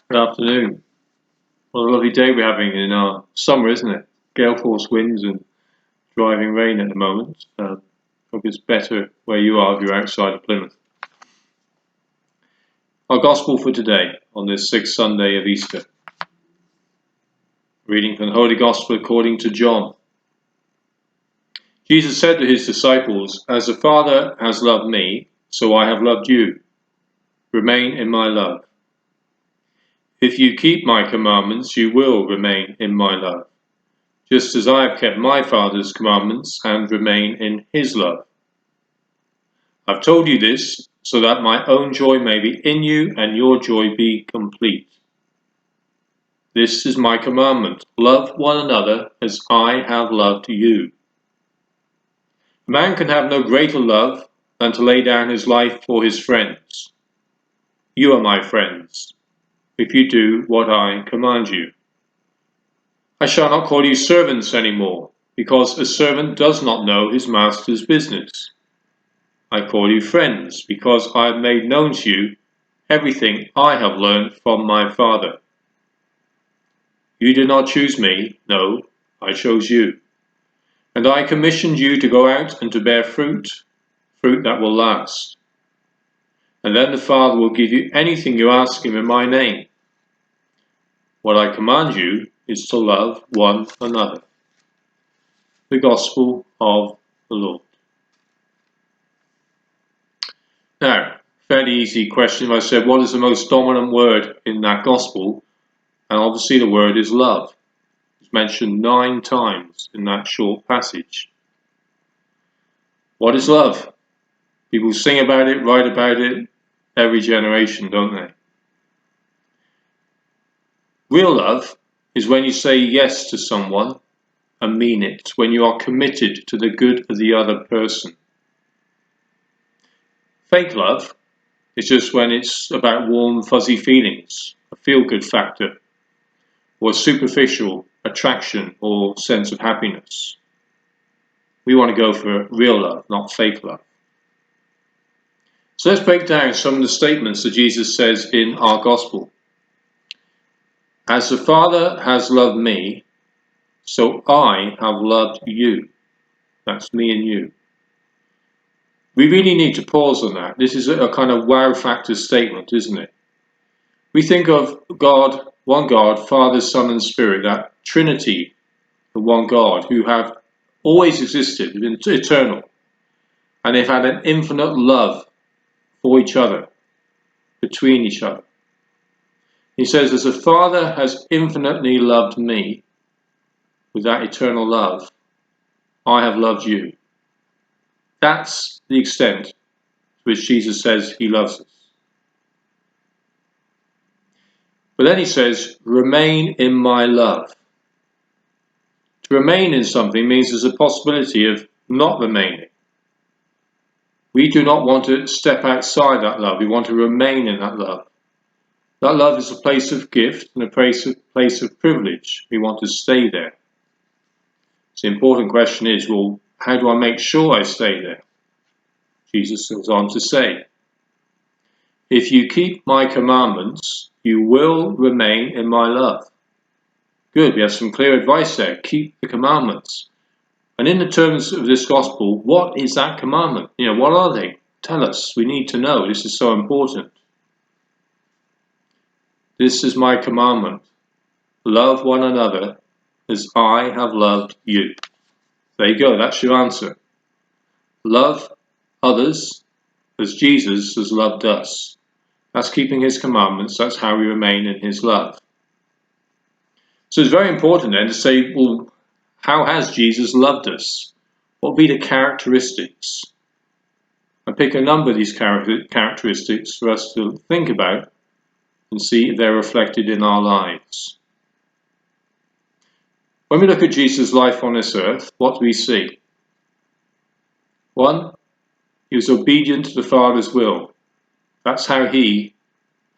Good afternoon. What a lovely day we're having in our summer, isn't it? Gale force winds and driving rain at the moment. Hope it's better where you are if you're outside of Plymouth. Our Gospel for today, on this sixth Sunday of Easter. Reading from the Holy Gospel according to John. Jesus said to his disciples, "As the Father has loved me, so I have loved you. Remain in my love. If you keep my commandments, you will remain in my love, just as I have kept my Father's commandments and remain in his love. I've told you this so that my own joy may be in you and your joy be complete. This is my commandment: love one another as I have loved you. A man can have no greater love than to lay down his life for his friends. You are my friends, if you do what I command you. I shall not call you servants anymore, because a servant does not know his master's business. I call you friends, because I have made known to you everything I have learned from my Father. You did not choose me, no, I chose you. And I commissioned you to go out and to bear fruit that will last. And then the Father will give you anything you ask him in my name. What I command you is to love one another." The Gospel of the Lord. Now, fairly easy question. If I said, what is the most dominant word in that Gospel? And obviously the word is love. It's mentioned 9 times in that short passage. What is love? People sing about it, write about it, every generation, don't they? Real love is when you say yes to someone and mean it, when you are committed to the good of the other person. Fake love is just when it's about warm, fuzzy feelings, a feel-good factor, or superficial attraction or sense of happiness. We want to go for real love, not fake love. So let's break down some of the statements that Jesus says in our Gospel. As the Father has loved me, so I have loved you. That's me and you. We really need to pause on that. This is a kind of wow factor statement, isn't it? We think of God, one God, Father, Son and Spirit, that Trinity, the one God, who have always existed, been eternal, and they've had an infinite love for each other, between each other. He says, as the Father has infinitely loved me with that eternal love, I have loved you. That's the extent to which Jesus says he loves us. But then he says, remain in my love. To remain in something means there's a possibility of not remaining. We do not want to step outside that love. We want to remain in that love. That love is a place of gift and a place of privilege. We want to stay there. So the important question is, well, how do I make sure I stay there? Jesus goes on to say, if you keep my commandments, you will remain in my love. Good, we have some clear advice there. Keep the commandments. And in the terms of this gospel, what is that commandment? What are they? Tell us. We need to know. This is so important. This is my commandment. Love one another as I have loved you. There you go. That's your answer. Love others as Jesus has loved us. That's keeping his commandments. That's how we remain in his love. So it's very important then to say, well, how has Jesus loved us? What will be the characteristics? I pick a number of these characteristics for us to think about and see if they're reflected in our lives. When we look at Jesus' life on this earth, what do we see? 1, he was obedient to the Father's will. That's how he,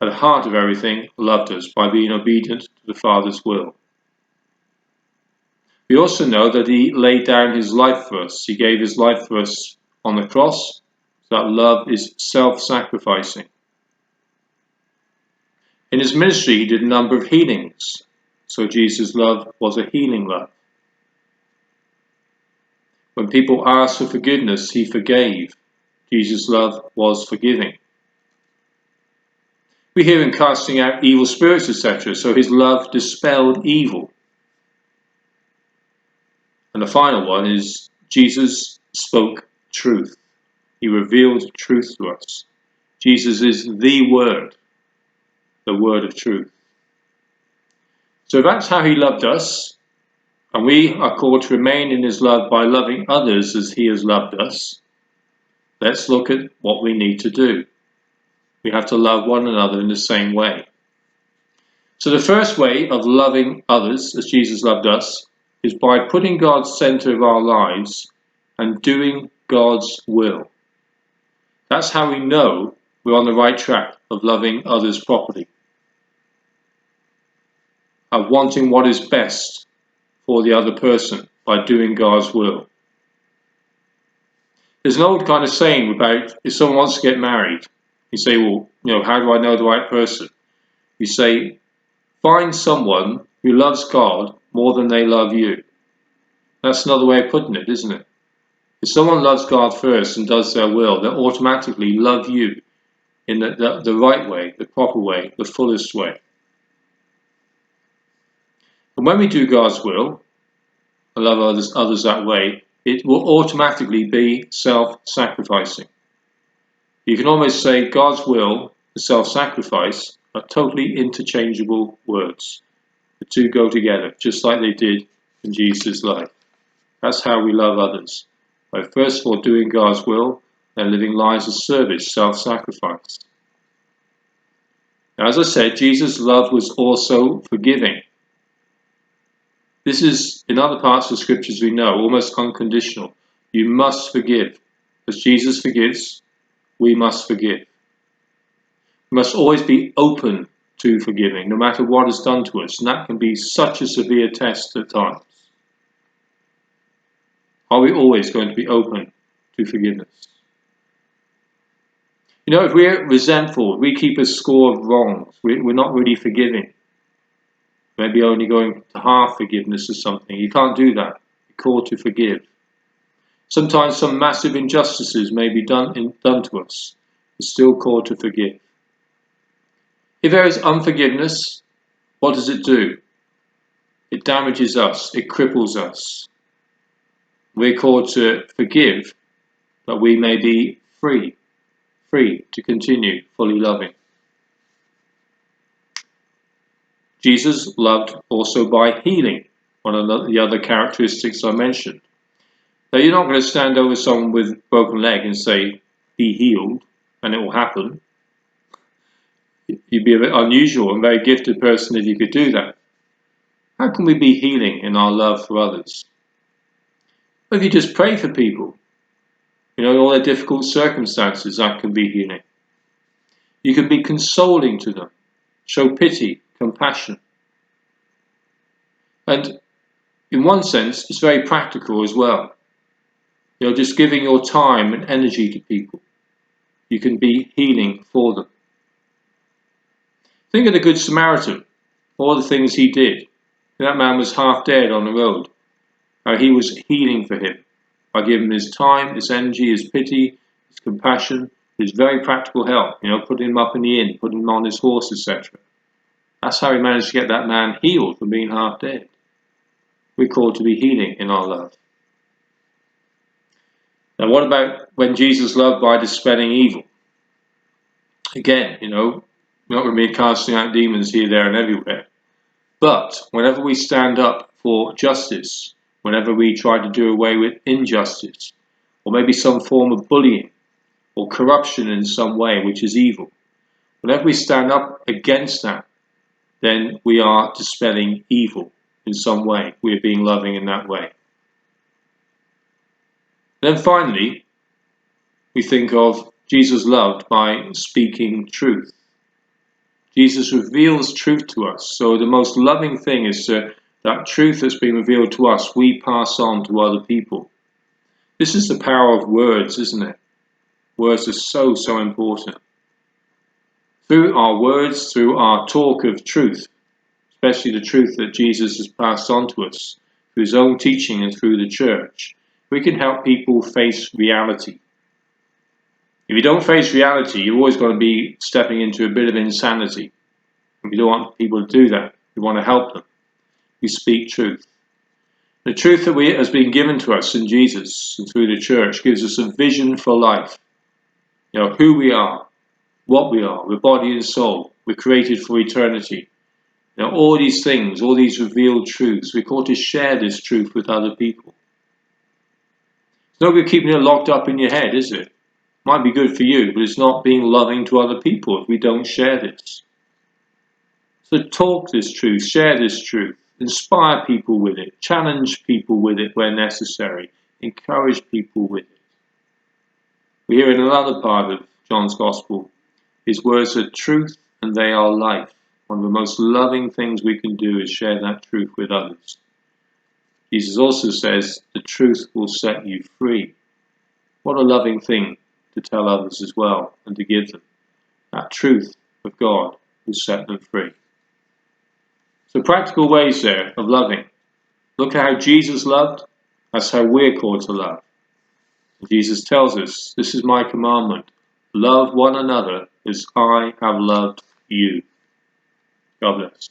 at the heart of everything, loved us, by being obedient to the Father's will. We also know that he laid down his life for us. He gave his life for us on the cross. So that love is self-sacrificing. In his ministry, he did a number of healings. So Jesus' love was a healing love. When people asked for forgiveness, he forgave. Jesus' love was forgiving. We hear him casting out evil spirits, etc. So his love dispelled evil. And the final one is Jesus spoke truth. He revealed truth to us. Jesus is the word of truth. So that's how he loved us, and we are called to remain in his love by loving others as he has loved us. Let's look at what we need to do. We have to love one another in the same way. So the first way of loving others as Jesus loved us is by putting God center of our lives and doing God's will. That's how we know we're on the right track of loving others properly, of wanting what is best for the other person by doing God's will. There's an old kind of saying about if someone wants to get married, you say, well, how do I know the right person? You say, find someone who loves God more than they love you. That's another way of putting it, isn't it? If someone loves God first and does their will, they'll automatically love you in the right way, the proper way, the fullest way. And when we do God's will, and love others that way, it will automatically be self-sacrificing. You can almost say God's will and self-sacrifice are totally interchangeable words. The two go together, just like they did in Jesus' life. That's how we love others. By first of all doing God's will, then living lives of service, self-sacrifice. Now, as I said, Jesus' love was also forgiving. This is, in other parts of the scriptures we know, almost unconditional. You must forgive. As Jesus forgives, we must forgive. We must always be open to forgiving, no matter what is done to us, and that can be such a severe test at times. Are we always going to be open to forgiveness? If we're resentful, we keep a score of wrongs, we're not really forgiving. Maybe only going to half forgiveness or something. You can't do that. You're called to forgive. Sometimes some massive injustices may be done to us. We're still called to forgive. If there is unforgiveness, what does it do? It damages us. It cripples us. We're called to forgive that we may be free to continue fully loving. Jesus loved also by healing, one of the other characteristics I mentioned. Now, you're not going to stand over someone with a broken leg and say, be healed, and it will happen. You'd be a bit unusual and very gifted person if you could do that. How can we be healing in our love for others? Well, if you just pray for people, in all their difficult circumstances, that can be healing. You can be consoling to them, show pity, compassion. And in one sense, it's very practical as well. Just giving your time and energy to people. You can be healing for them. Think of the Good Samaritan, all the things he did. That man was half dead on the road. He was healing for him by giving him his time, his energy, his pity, his compassion, his very practical help. Putting him up in the inn, putting him on his horse, etc. That's how he managed to get that man healed from being half dead. We're called to be healing in our love. Now, what about when Jesus loved by dispelling evil? Again, we're not going to be casting out demons here, there, and everywhere. But whenever we stand up for justice, whenever we try to do away with injustice, or maybe some form of bullying, or corruption in some way, which is evil, whenever we stand up against that, then we are dispelling evil in some way. We are being loving in that way. Then finally, we think of Jesus loved by speaking truth. Jesus reveals truth to us. So the most loving thing is that truth that's been revealed to us, we pass on to other people. This is the power of words, isn't it? Words are so important. Through our words, through our talk of truth, especially the truth that Jesus has passed on to us through his own teaching and through the church, we can help people face reality. If you don't face reality, you're always going to be stepping into a bit of insanity. And we don't want people to do that. We want to help them. We speak truth. The truth that has been given to us in Jesus and through the church gives us a vision for life. You know, who we are, what we are. We're body and soul. We're created for eternity. You know, all these things, all these revealed truths, we're called to share this truth with other people. It's not good keeping it locked up in your head, is it? Might be good for you, but it's not being loving to other people if we don't share this. So talk this truth, share this truth, inspire people with it, challenge people with it where necessary, encourage people with it. We hear in another part of John's Gospel, his words are truth and they are life. One of the most loving things we can do is share that truth with others. Jesus also says the truth will set you free. What a loving thing to tell others as well and to give them. That truth of God will set them free. So practical ways there of loving. Look at how Jesus loved. That's how we're called to love. And Jesus tells us, this is my commandment. Love one another as I have loved you. God bless.